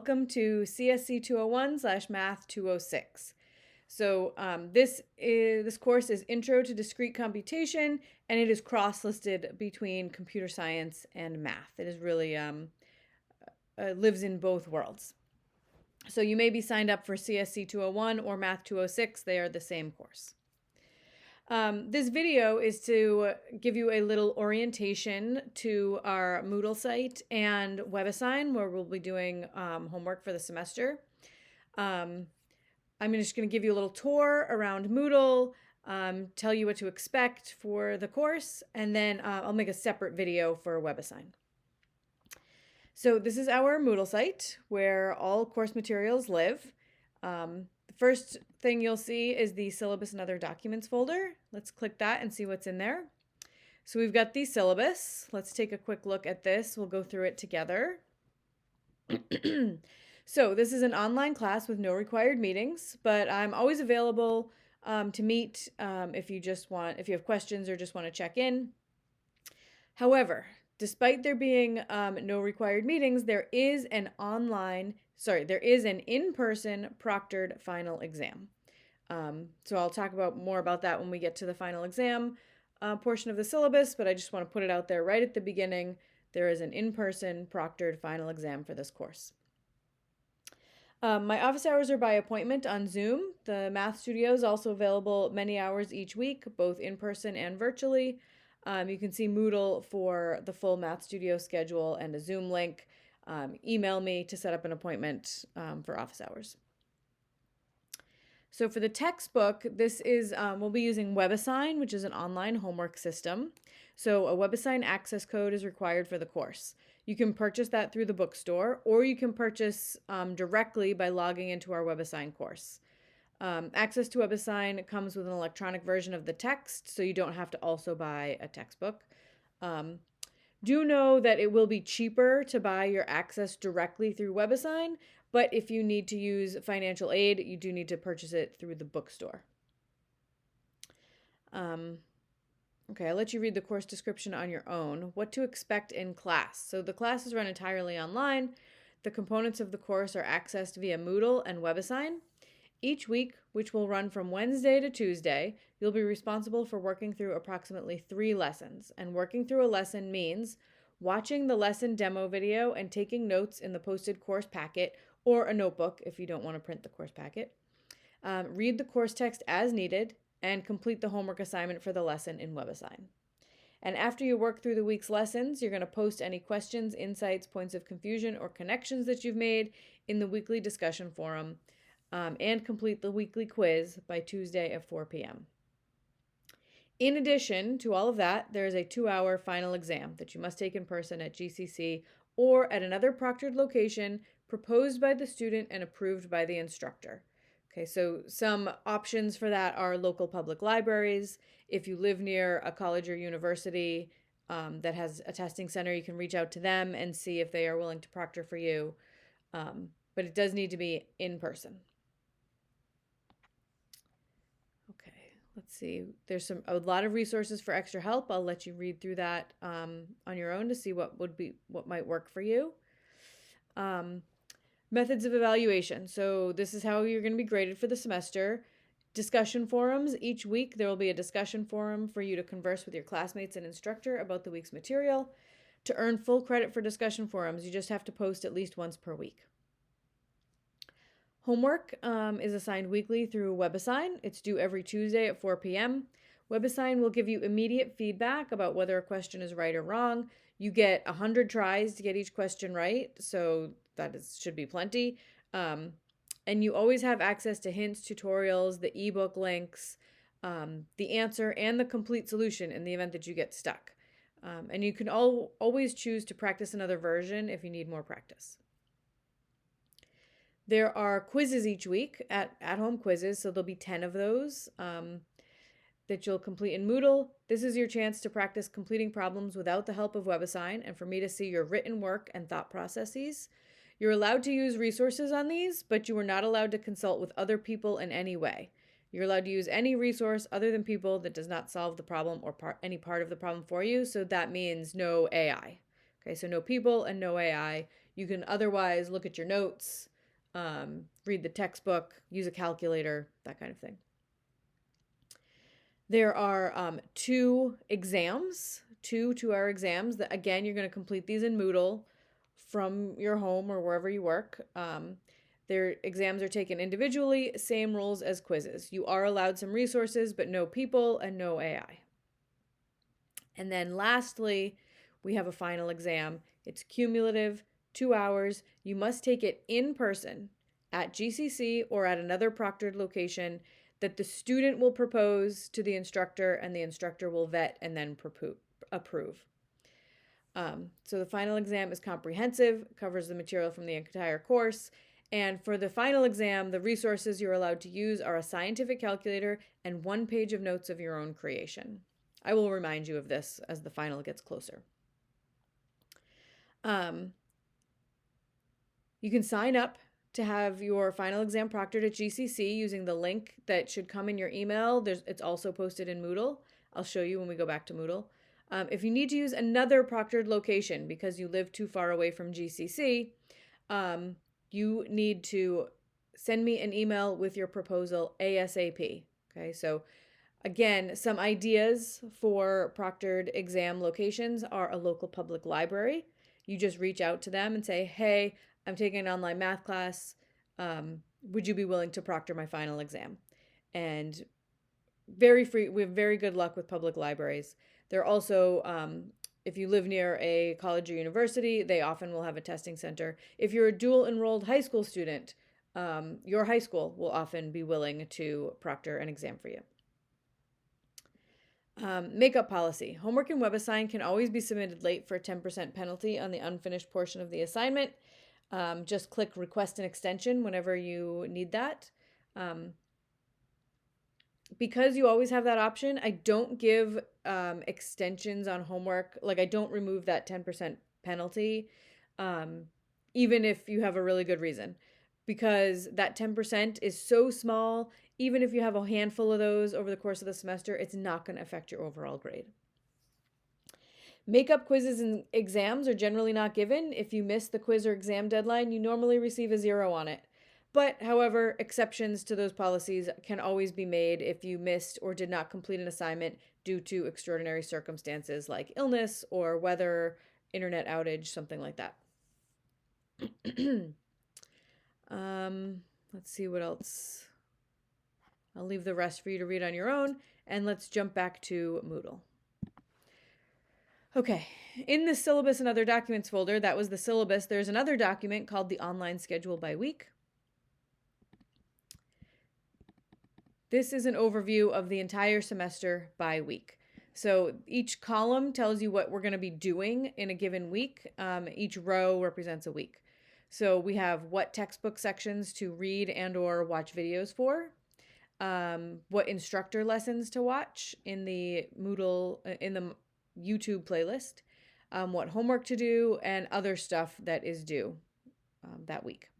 welcome to CSC 201/Math 206. So this course is Intro to Discrete Computation, and it is cross-listed between computer science and math. It is really lives in both worlds. So you may be signed up for CSC 201 or Math 206. They are the same course. This video is to give you a little orientation to our Moodle site and WebAssign, where we'll be doing homework for the semester. I'm just going to give you a little tour around Moodle, tell you what to expect for the course, and then I'll make a separate video for WebAssign. So this is our Moodle site where all course materials live. The first thing you'll see is the syllabus and other documents folder. Let's click that and see what's in there. So we've got the syllabus. Let's take a quick look at this. We'll go through it together. So this is an online class with no required meetings, but I'm always available to meet if you have questions or just want to check in. However, despite there being no required meetings, there is an in-person proctored final exam. So I'll talk more about that when we get to the final exam portion of the syllabus, but I just want to put it out there right at the beginning. There is an in-person proctored final exam for this course. My office hours are by appointment on Zoom. The Math Studio is also available many hours each week, both in person and virtually. You can see Moodle for the full Math Studio schedule and a Zoom link. Email me to set up an appointment for office hours. So for the textbook, we'll be using WebAssign, which is an online homework system. So a WebAssign access code is required for the course. You can purchase that through the bookstore, or you can purchase directly by logging into our WebAssign course. Access to WebAssign comes with an electronic version of the text, so you don't have to also buy a textbook. Do know that it will be cheaper to buy your access directly through WebAssign, but if you need to use financial aid, you do need to purchase it through the bookstore. Okay, I'll let you read the course description on your own. What to expect in class. So the class is run entirely online. The components of the course are accessed via Moodle and WebAssign. Each week, which will run from Wednesday to Tuesday, you'll be responsible for working through approximately 3 lessons. And working through a lesson means watching the lesson demo video and taking notes in the posted course packet or a notebook if you don't want to print the course packet. Read the course text as needed and complete the homework assignment for the lesson in WebAssign. And after you work through the week's lessons, you're going to post any questions, insights, points of confusion, or connections that you've made in the weekly discussion forum. And complete the weekly quiz by Tuesday at 4 p.m. In addition to all of that, there is a 2-hour final exam that you must take in person at GCC or at another proctored location proposed by the student and approved by the instructor. Okay, so some options for that are local public libraries. If you live near a college or university that has a testing center, you can reach out to them and see if they are willing to proctor for you. But it does need to be in person. Let's see, there's a lot of resources for extra help. I'll let you read through that on your own to see what might work for you. Methods of evaluation. So this is how you're going to be graded for the semester. Discussion forums. Each week there will be a discussion forum for you to converse with your classmates and instructor about the week's material. To earn full credit for discussion forums, you just have to post at least once per week. Homework is assigned weekly through WebAssign. It's due every Tuesday at 4 p.m. WebAssign will give you immediate feedback about whether a question is right or wrong. You get 100 tries to get each question right, so should be plenty. And you always have access to hints, tutorials, the ebook links, the answer, and the complete solution in the event that you get stuck. And you can always choose to practice another version if you need more practice. There are quizzes each week, at-home quizzes, so there'll be 10 of those that you'll complete in Moodle. This is your chance to practice completing problems without the help of WebAssign and for me to see your written work and thought processes. You're allowed to use resources on these, but you are not allowed to consult with other people in any way. You're allowed to use any resource other than people that does not solve the problem or any part of the problem for you, so that means no AI. Okay, so no people and no AI. You can otherwise look at your notes, read the textbook, use a calculator, that kind of thing. There are 2 2-hour exams that, again, you're going to complete these in Moodle from your home or wherever you work. Their exams are taken individually, same rules as quizzes. You are allowed some resources, but no people and no AI. And then lastly, we have a final exam. It's cumulative, 2 hours. You must take it in person at GCC or at another proctored location that the student will propose to the instructor, and the instructor will vet and then approve. So the final exam is comprehensive, covers the material from the entire course. And for the final exam, the resources you're allowed to use are a scientific calculator and 1 page of notes of your own creation. I will remind you of this as the final gets closer. You can sign up to have your final exam proctored at GCC using the link that should come in your email. It's also posted in Moodle. I'll show you when we go back to Moodle. If you need to use another proctored location because you live too far away from GCC, you need to send me an email with your proposal ASAP. Okay, so again, some ideas for proctored exam locations are a local public library. You just reach out to them and say, hey, I'm taking an online math class. Would you be willing to proctor my final exam? And we have very good luck with public libraries. They're also, if you live near a college or university, they often will have a testing center. If you're a dual enrolled high school student, your high school will often be willing to proctor an exam for you. Makeup policy. Homework and WebAssign can always be submitted late for a 10% penalty on the unfinished portion of the assignment. Just click request an extension whenever you need that. Because you always have that option, I don't give extensions on homework. Like, I don't remove that 10% penalty, even if you have a really good reason, because that 10% is so small. Even if you have a handful of those over the course of the semester, it's not going to affect your overall grade. Makeup quizzes and exams are generally not given. If you miss the quiz or exam deadline, you normally receive a 0 on it. But, however, exceptions to those policies can always be made if you missed or did not complete an assignment due to extraordinary circumstances like illness or weather, internet outage, something like that. Let's see what else. I'll leave the rest for you to read on your own, and let's jump back to Moodle. Okay, in the syllabus and other documents folder, that was the syllabus, there's another document called the online schedule by week. This is an overview of the entire semester by week. So each column tells you what we're going to be doing in a given week. Each row represents a week. So we have what textbook sections to read and or watch videos for, what instructor lessons to watch in the Moodle, in the YouTube playlist, what homework to do, and other stuff that is due that week.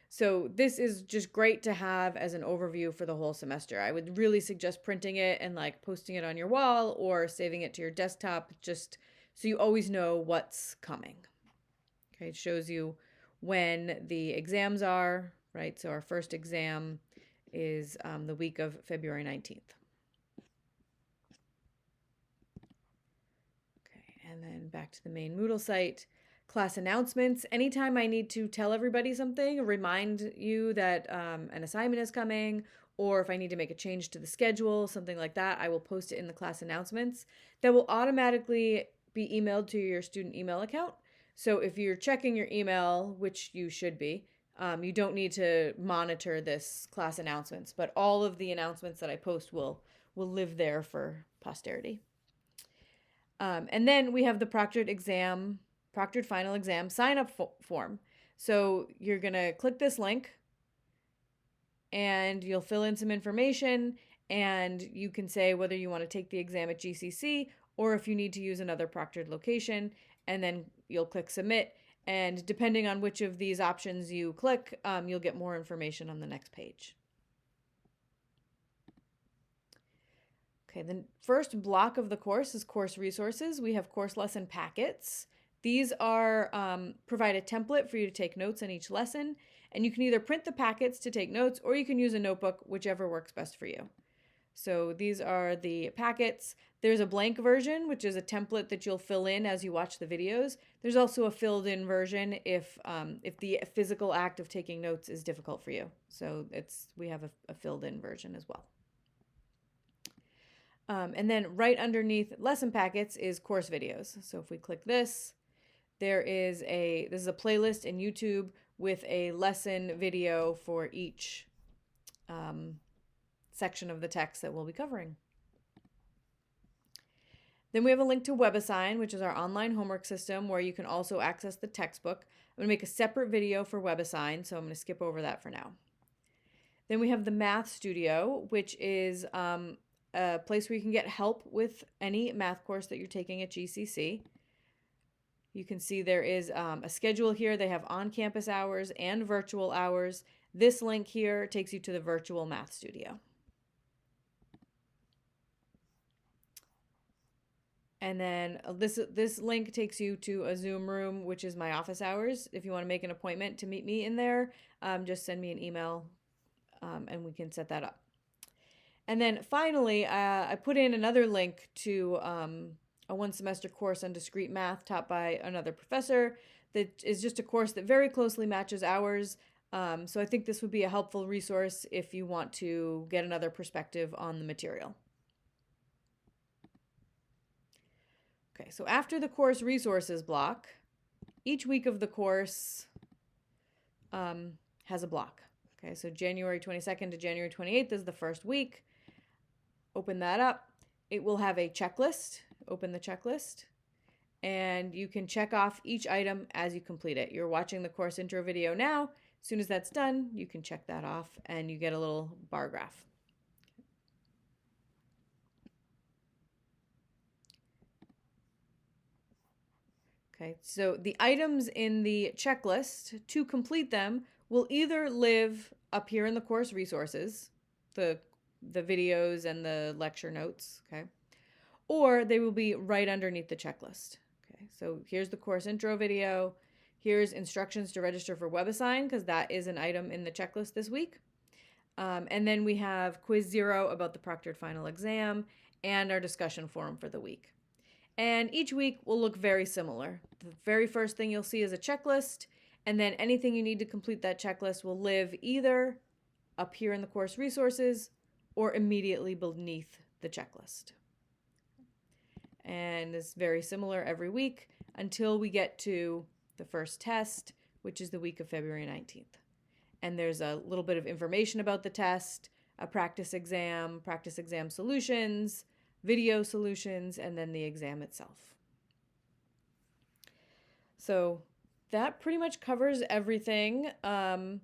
So this is just great to have as an overview for the whole semester. I would really suggest printing it and like posting it on your wall or saving it to your desktop, just so you always know what's coming. Okay, it shows you when the exams are, right? So our first exam is the week of February 19th. Okay, and then back to the main Moodle site. Class announcements. Anytime I need to tell everybody something, remind you that an assignment is coming, or if I need to make a change to the schedule, something like that, I will post it in the class announcements. That will automatically be emailed to your student email account. So if you're checking your email, which you should be, you don't need to monitor this class announcements, but all of the announcements that I post will live there for posterity. And then we have the proctored final exam sign up form. So you're going to click this link and you'll fill in some information, and you can say whether you want to take the exam at GCC or if you need to use another proctored location, and then you'll click submit. And depending on which of these options you click, you'll get more information on the next page. Okay, the first block of the course is course resources. We have course lesson packets. These are provide a template for you to take notes on each lesson, and you can either print the packets to take notes or you can use a notebook, whichever works best for you. So these are the packets. There's a blank version, which is a template that you'll fill in as you watch the videos. There's also a filled in version if the physical act of taking notes is difficult for you. So we have a filled in version as well. And then right underneath lesson packets is course videos. So if we click this, this is a playlist in YouTube with a lesson video for each section of the text that we'll be covering. Then we have a link to WebAssign, which is our online homework system where you can also access the textbook. I'm going to make a separate video for WebAssign, so I'm going to skip over that for now. Then we have the Math Studio, which is a place where you can get help with any math course that you're taking at GCC. You can see there is a schedule here. They have on-campus hours and virtual hours. This link here takes you to the virtual Math Studio. And then this link takes you to a Zoom room, which is my office hours. If you want to make an appointment to meet me in there, just send me an email and we can set that up. And then finally, I put in another link to a one-semester course on discrete math taught by another professor that is just a course that very closely matches ours. So I think this would be a helpful resource if you want to get another perspective on the material. Okay, so after the course resources block, each week of the course has a block. Okay, so January 22nd to January 28th is the first week. Open that up. It will have a checklist. Open the checklist. And you can check off each item as you complete it. You're watching the course intro video now. As soon as that's done, you can check that off and you get a little bar graph. Okay, so the items in the checklist, to complete them, will either live up here in the course resources, the videos and the lecture notes, okay? Or they will be right underneath the checklist. Okay, so here's the course intro video. Here's instructions to register for WebAssign, because that is an item in the checklist this week. And then we have quiz 0 about the proctored final exam and our discussion forum for the week. And each week will look very similar. The very first thing you'll see is a checklist, and then anything you need to complete that checklist will live either up here in the course resources or immediately beneath the checklist. And it's very similar every week until we get to the first test, which is the week of February 19th. And there's a little bit of information about the test, a practice exam solutions, video solutions, and then the exam itself. So that pretty much covers everything. I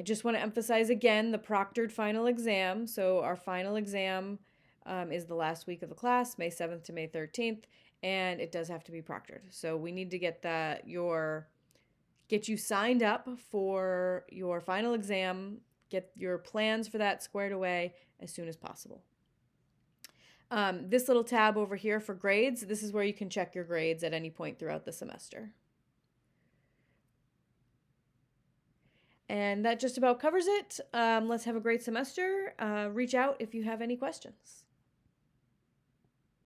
just want to emphasize again the proctored final exam. So our final exam is the last week of the class, May 7th to May 13th, and it does have to be proctored. So we need to get you signed up for your final exam, get your plans for that squared away as soon as possible. This little tab over here for grades, this is where you can check your grades at any point throughout the semester. And that just about covers it. Let's have a great semester. Reach out if you have any questions.